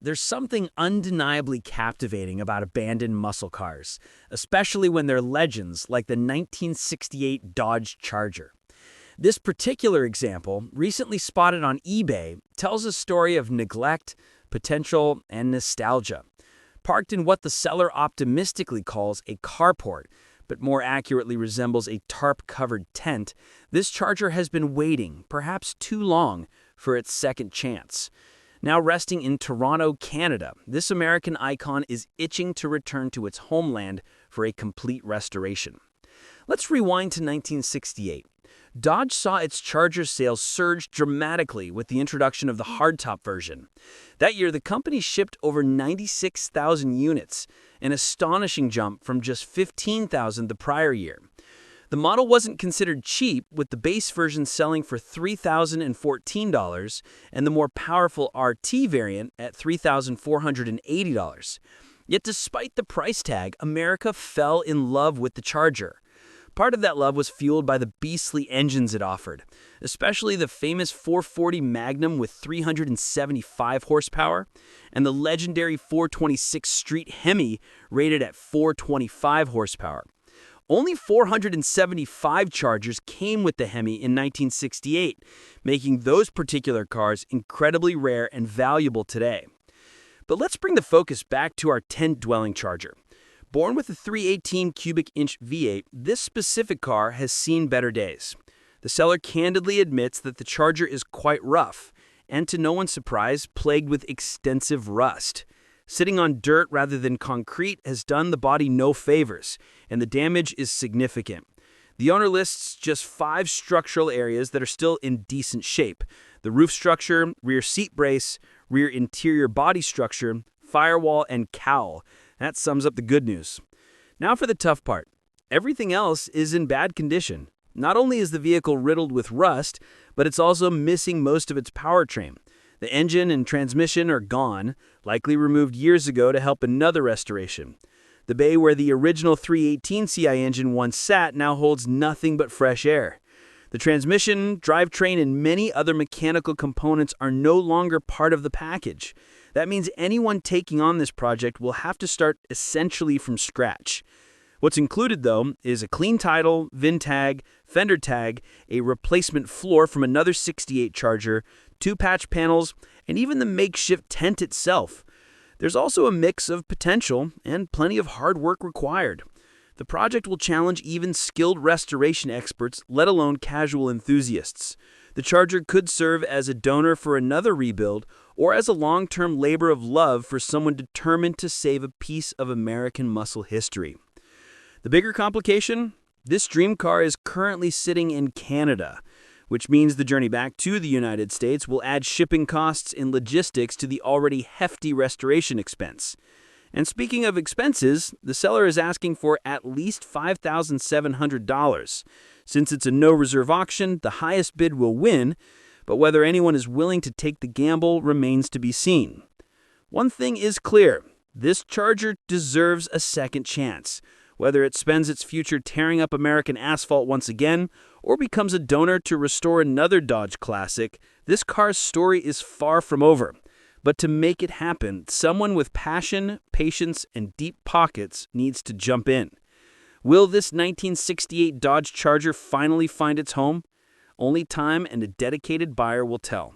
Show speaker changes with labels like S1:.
S1: there's something undeniably captivating about abandoned muscle cars, especially when they're legends like the 1968 Dodge Charger. This particular example, recently spotted on eBay, tells a story of neglect, potential, and nostalgia. Parked in what the seller optimistically calls a carport, but more accurately resembles a tarp-covered tent, this Charger has been waiting, perhaps too long, for its second chance. Now resting in Toronto, Canada, this American icon is itching to return to its homeland for a complete restoration. Let's rewind to 1968. Dodge saw its Charger sales surge dramatically with the introduction of the hardtop version. That year, the company shipped over 96,000 units, an astonishing jump from just 15,000 the prior year. The model wasn't considered cheap, with the base version selling for $3,014 and the more powerful RT variant at $3,480. Yet despite the price tag, America fell in love with the Charger. Part of that love was fueled by the beastly engines it offered, especially the famous 440 Magnum with 375 horsepower and the legendary 426 Street Hemi rated at 425 horsepower. Only 475 Chargers came with the Hemi in 1968, making those particular cars incredibly rare and valuable today. But let's bring the focus back to our tent-dwelling Charger. Born with a 318 cubic inch V8, this specific car has seen better days. The seller candidly admits that the Charger is quite rough, and to no one's surprise, plagued with extensive rust. Sitting on dirt rather than concrete has done the body no favors, and the damage is significant. The owner lists just 5 structural areas that are still in decent shape: the roof structure, rear seat brace, rear interior body structure, firewall, and cowl. That sums up the good news. Now for the tough part. Everything else is in bad condition. Not only is the vehicle riddled with rust, but it's also missing most of its powertrain. The engine and transmission are gone, likely removed years ago to help another restoration. The bay where the original 318 Ci engine once sat now holds nothing but fresh air. The transmission, drivetrain, and many other mechanical components are no longer part of the package. That means anyone taking on this project will have to start essentially from scratch. What's included, though, is a clean title, VIN tag, fender tag, a replacement floor from another 68 Charger, 2 patch panels, and even the makeshift tent itself. There's also a mix of potential and plenty of hard work required. The project will challenge even skilled restoration experts, let alone casual enthusiasts. The Charger could serve as a donor for another rebuild or as a long-term labor of love for someone determined to save a piece of American muscle history. The bigger complication? This dream car is currently sitting in Canada, which means the journey back to the United States will add shipping costs and logistics to the already hefty restoration expense. And speaking of expenses, the seller is asking for at least $5,700. Since it's a no-reserve auction, the highest bid will win, but whether anyone is willing to take the gamble remains to be seen. One thing is clear: this Charger deserves a second chance. Whether it spends its future tearing up American asphalt once again or becomes a donor to restore another Dodge classic, this car's story is far from over. But to make it happen, someone with passion, patience, and deep pockets needs to jump in. Will this 1968 Dodge Charger finally find its home? Only time and a dedicated buyer will tell.